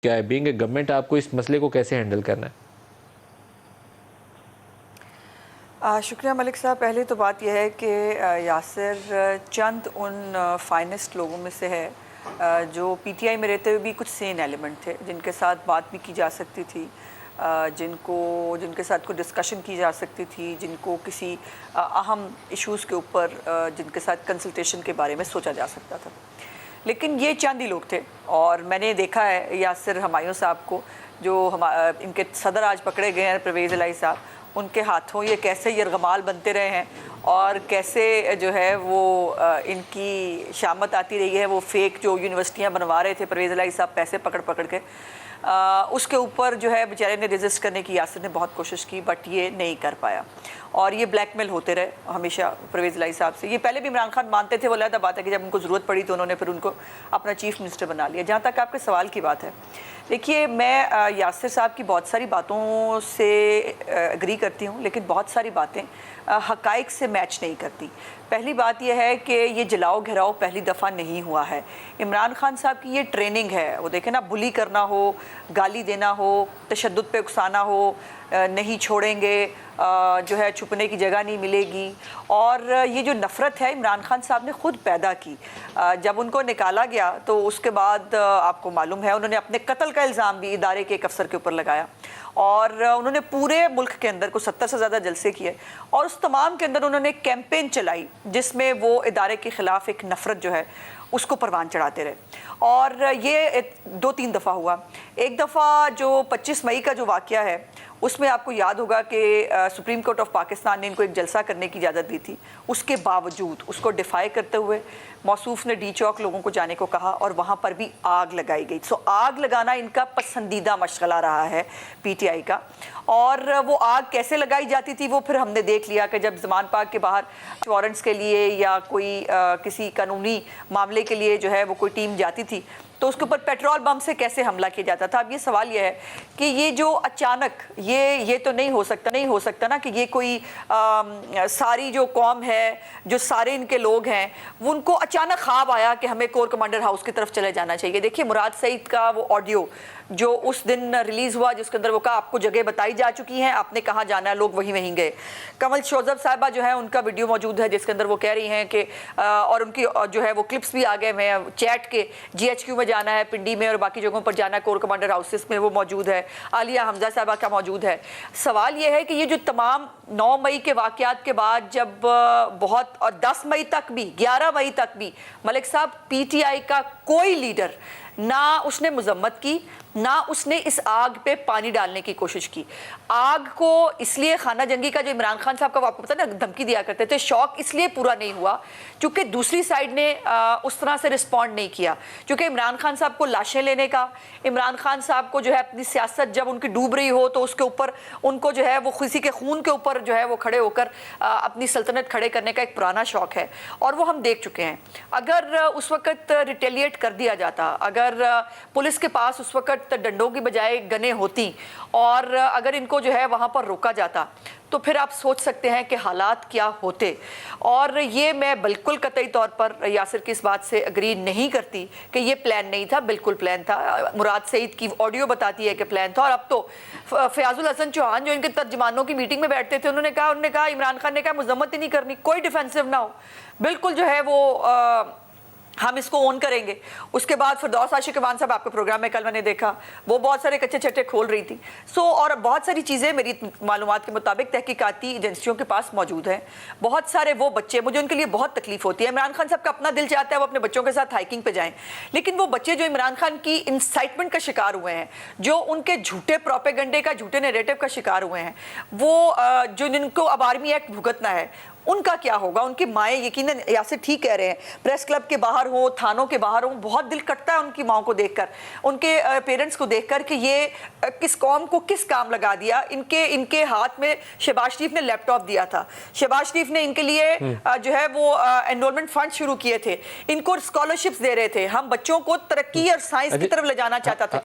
کیا ہے being a government آپ کو اس مسئلے کو کیسے ہینڈل کرنا ہے؟ شکریہ ملک صاحب. پہلے تو بات یہ ہے کہ یاسر چند ان فائنسٹ لوگوں میں سے ہے جو پی ٹی آئی میں رہتے ہوئے بھی کچھ سین ایلیمنٹ تھے، جن کے ساتھ بات بھی کی جا سکتی تھی، جن کے ساتھ کوئی ڈسکشن کی جا سکتی تھی، جن کو کسی اہم ایشوز کے اوپر جن کے ساتھ کنسلٹیشن کے بارے میں سوچا جا سکتا تھا. لیکن یہ چند ہی لوگ تھے، اور میں نے دیکھا ہے یاسر ہمایوں صاحب کو، جو ان کے صدر آج پکڑے گئے ہیں پرویز الہی صاحب، ان کے ہاتھوں یہ کیسے یرغمال بنتے رہے ہیں اور کیسے جو ہے وہ ان کی شامت آتی رہی ہے. وہ فیک جو یونیورسٹیاں بنوا رہے تھے پرویز الہی صاحب پیسے پکڑ کے، اس کے اوپر جو ہے بیچارے نے ریزسٹ کرنے کی یاسر نے بہت کوشش کی، بٹ یہ نہیں کر پایا، اور یہ بلیک میل ہوتے رہے ہمیشہ پرویز الہی صاحب سے. یہ پہلے بھی عمران خان مانتے تھے، وہ علیحدہ بات ہے کہ جب ان کو ضرورت پڑی تو انہوں نے پھر ان کو اپنا چیف منسٹر بنا لیا. جہاں تک آپ کے سوال کی بات ہے، دیکھیے میں یاسر صاحب کی بہت ساری باتوں سے اگری کرتی ہوں، لیکن بہت ساری باتیں حقائق سے میچ نہیں کرتی. پہلی بات یہ ہے کہ یہ جلاؤ گھراؤ پہلی دفعہ نہیں ہوا ہے. عمران خان صاحب کی یہ ٹریننگ ہے، وہ دیکھیں نا، بلی کرنا ہو، گالی دینا ہو، تشدد پہ اکسانا ہو، نہیں چھوڑیں گے، جو ہے چھپنے کی جگہ نہیں ملے گی. اور یہ جو نفرت ہے عمران خان صاحب نے خود پیدا کی. جب ان کو نکالا گیا تو اس کے بعد آپ کو معلوم ہے انہوں نے اپنے قتل کا الزام بھی ادارے کے ایک افسر کے اوپر لگایا، اور انہوں نے پورے ملک کے اندر کو 70 سے زیادہ جلسے کیے، اور اس تمام کے اندر انہوں نے ایک کیمپین چلائی جس میں وہ ادارے کے خلاف ایک نفرت جو ہے اس کو پروان چڑھاتے رہے. اور یہ 2-3 دفعہ ہوا. ایک دفعہ جو 25 مئی کا جو واقعہ ہے، اس میں آپ کو یاد ہوگا کہ سپریم کورٹ آف پاکستان نے ان کو ایک جلسہ کرنے کی اجازت دی تھی. اس کے باوجود اس کو ڈیفائی کرتے ہوئے موصوف نے ڈی چوک لوگوں کو جانے کو کہا، اور وہاں پر بھی آگ لگائی گئی. آگ لگانا ان کا پسندیدہ مشغلہ رہا ہے پی ٹی آئی کا. اور وہ آگ کیسے لگائی جاتی تھی وہ پھر ہم نے دیکھ لیا کہ جب زمان پاک کے باہر وارنٹس کے لیے یا کوئی کسی قانونی معاملے کے لیے جو ہے وہ کوئی ٹیم جاتی تھی تو اس کے اوپر پیٹرول بم سے کیسے حملہ کیا جاتا تھا. اب یہ سوال یہ ہے کہ یہ جو اچانک یہ تو نہیں ہو سکتا نا کہ یہ کوئی ساری جو قوم ہے، جو سارے ان کے لوگ ہیں، وہ ان کو اچانک خواب آیا کہ ہمیں کور کمانڈر ہاؤس کی طرف چلے جانا چاہیے. دیکھیے مراد سعید کا وہ آڈیو جو اس دن ریلیز ہوا، جس کے اندر وہ کہا آپ کو جگہ بتائی جا چکی ہیں، آپ نے کہاں جانا ہے، لوگ وہیں گئے. کمل شوذب صاحبہ جو ہے ان کا ویڈیو موجود ہے جس کے اندر وہ کہہ رہی ہیں کہ اور ان کی جو ہے وہ کلپس بھی آ گئے ہیں چیٹ کے، جی ایچ کیو میں جانا ہے، پنڈی میں اور باقی جگہوں پر جانا ہے، کور کمانڈر ہاؤسز میں وہ موجود ہے، عالیہ حمزہ صاحبہ کا موجود ہے. سوال یہ ہے کہ یہ جو تمام 9 مئی کے واقعات کے بعد جب بہت، اور 10 مئی تک بھی، 11 مئی تک بھی ملک صاحب پی ٹی آئی کا کوئی لیڈر نہ اس نے مذمت کی، نہ اس نے اس آگ پہ پانی ڈالنے کی کوشش کی. آگ کو اس لیے خانہ جنگی کا جو عمران خان صاحب کا آپ کو پتہ نا دھمکی دیا کرتے تھے، شوق اس لیے پورا نہیں ہوا چونکہ دوسری سائیڈ نے اس طرح سے رسپونڈ نہیں کیا. چونکہ عمران خان صاحب کو لاشیں لینے کا، عمران خان صاحب کو جو ہے اپنی سیاست جب ان کی ڈوب رہی ہو تو اس کے اوپر ان کو جو ہے وہ کسی کے خون کے اوپر جو ہے وہ کھڑے ہو کر اپنی سلطنت کھڑے کرنے کا ایک پرانا شوق ہے، اور وہ ہم دیکھ چکے ہیں. اگر اس وقت ریٹیلیٹ کر دیا جاتا، اگر پولیس کے پاس اس وقت ڈنڈوں کی بجائے گنیں ہوتی، اور اگر ان کو جو ہے وہاں پر روکا جاتا، تو پھر آپ سوچ سکتے ہیں کہ حالات کیا ہوتے. اور یہ میں بالکل قطعی طور پر یاسر کی اس بات سے اگری نہیں کرتی کہ یہ پلان نہیں تھا. بالکل پلان تھا. مراد سعید کی آڈیو بتاتی ہے کہ پلان تھا. اور اب تو فیاض الحسن چوہان جو ان کے ترجمانوں کی میٹنگ میں بیٹھتے تھے، انہوں نے کہا عمران خان نے کہا مذمت ہی نہیں کرنی، کوئی ڈیفینسو نہ ہو، بالکل جو ہے وہ ہم اس کو اون کریں گے. اس کے بعد فردوس عاشق امان صاحب آپ کے پروگرام میں کل میں نے دیکھا، وہ بہت سارے کچے چھٹے کھول رہی تھی. اور بہت ساری چیزیں میری معلومات کے مطابق تحقیقاتی ایجنسیوں کے پاس موجود ہیں. بہت سارے وہ بچے، مجھے ان کے لیے بہت تکلیف ہوتی ہے. عمران خان صاحب کا اپنا دل چاہتا ہے وہ اپنے بچوں کے ساتھ ہائیکنگ پہ جائیں، لیکن وہ بچے جو عمران خان کی انسائٹمنٹ کا شکار ہوئے ہیں، جو ان کے جھوٹے پروپیگنڈے کا، جھوٹے نیریٹو کا شکار ہوئے ہیں، وہ جو جن کو اب آرمی ایکٹ بھگتنا ہے، ان کا کیا ہوگا؟ ان کی مائیں یقیناً یاسر ٹھیک کہہ رہے ہیں، پریس کلب کے باہر ہوں، تھانوں کے باہر ہوں، بہت دل کٹتا ہے ان کی ماؤں کو دیکھ کر، ان کے پیرنٹس کو دیکھ کر کہ یہ کس قوم کو کس کام لگا دیا. ان کے ہاتھ میں شہباز شریف نے لیپ ٹاپ دیا تھا، شہباز شریف نے ان کے لیے جو ہے وہ انرولمنٹ فنڈ شروع کیے تھے، ان کو اسکالرشپس دے رہے تھے. ہم بچوں کو ترقی اور سائنس کی طرف لے جانا چاہتا تھا.